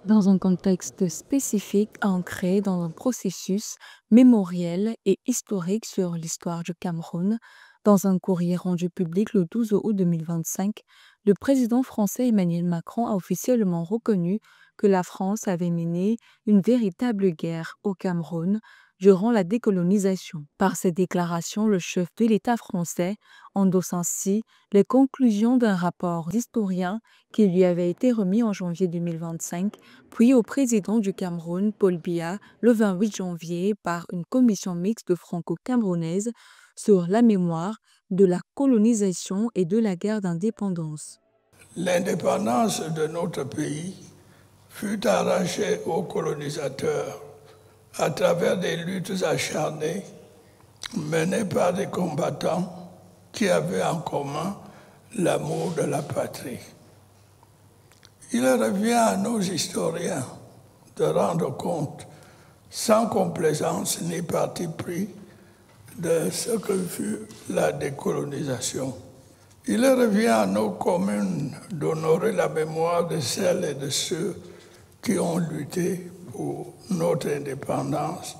Dans un contexte spécifique ancré dans un processus mémoriel et historique sur l'histoire du Cameroun, dans un courrier rendu public le 12 août 2025, le président français Emmanuel Macron a officiellement reconnu que la France avait mené une véritable guerre au Cameroun durant la décolonisation. Par cette déclaration, le chef de l'État français endosse ainsi les conclusions d'un rapport d'historien qui lui avait été remis en janvier 2025 puis au président du Cameroun, Paul Biya, le 28 janvier par une commission mixte franco-camerounaise sur la mémoire de la colonisation et de la guerre d'indépendance. L'indépendance de notre pays fut arrachée aux colonisateurs à travers des luttes acharnées menées par des combattants qui avaient en commun l'amour de la patrie. Il revient à nos historiens de rendre compte, sans complaisance ni parti pris, de ce que fut la décolonisation. Il revient à nos communes d'honorer la mémoire de celles et de ceux qui ont lutté pour notre indépendance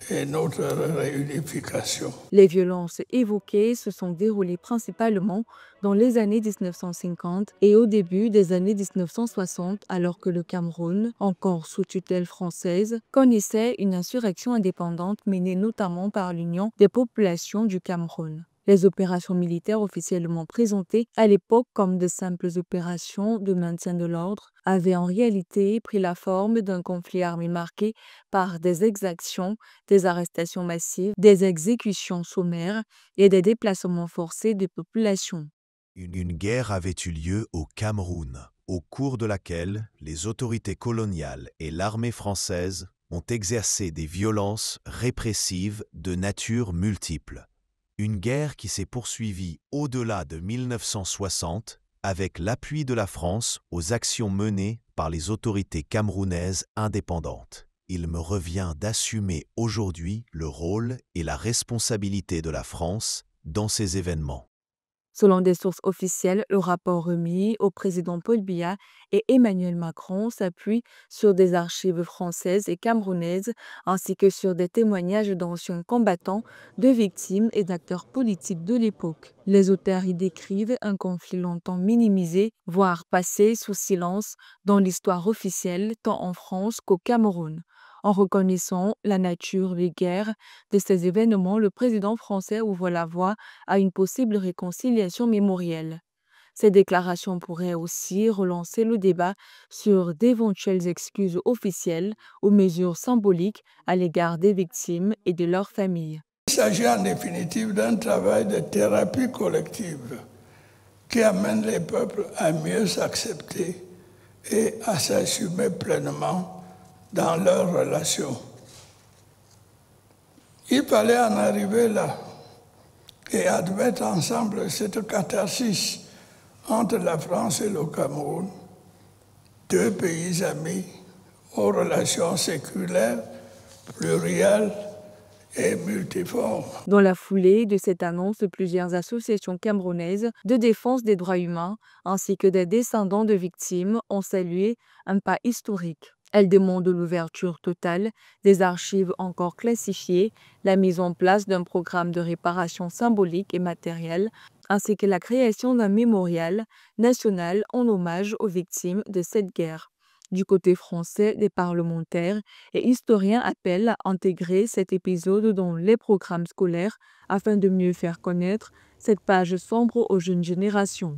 et notre réunification. Les violences évoquées se sont déroulées principalement dans les années 1950 et au début des années 1960, alors que le Cameroun, encore sous tutelle française, connaissait une insurrection indépendante menée notamment par l'Union des populations du Cameroun. Les opérations militaires officiellement présentées à l'époque comme de simples opérations de maintien de l'ordre avaient en réalité pris la forme d'un conflit armé marqué par des exactions, des arrestations massives, des exécutions sommaires et des déplacements forcés de populations. Une guerre avait eu lieu au Cameroun, au cours de laquelle les autorités coloniales et l'armée française ont exercé des violences répressives de nature multiple. Une guerre qui s'est poursuivie au-delà de 1960 avec l'appui de la France aux actions menées par les autorités camerounaises indépendantes. Il me revient d'assumer aujourd'hui le rôle et la responsabilité de la France dans ces événements. Selon des sources officielles, le rapport remis au président Paul Biya et Emmanuel Macron s'appuie sur des archives françaises et camerounaises ainsi que sur des témoignages d'anciens combattants, de victimes et d'acteurs politiques de l'époque. Les auteurs y décrivent un conflit longtemps minimisé, voire passé sous silence dans l'histoire officielle tant en France qu'au Cameroun. En reconnaissant la nature des guerres de ces événements, le président français ouvre la voie à une possible réconciliation mémorielle. Ces déclarations pourraient aussi relancer le débat sur d'éventuelles excuses officielles ou mesures symboliques à l'égard des victimes et de leurs familles. Il s'agit en définitive d'un travail de thérapie collective qui amène les peuples à mieux s'accepter et à s'assumer pleinement dans leurs relations. Il fallait en arriver là et admettre ensemble cette catharsis entre la France et le Cameroun, deux pays amis aux relations séculaires, plurielles et multiformes. Dans la foulée de cette annonce, plusieurs associations camerounaises de défense des droits humains ainsi que des descendants de victimes ont salué un pas historique. Elles demandent l'ouverture totale des archives encore classifiées, la mise en place d'un programme de réparation symbolique et matérielle, ainsi que la création d'un mémorial national en hommage aux victimes de cette guerre. Du côté français, des parlementaires et historiens appellent à intégrer cet épisode dans les programmes scolaires afin de mieux faire connaître cette page sombre aux jeunes générations.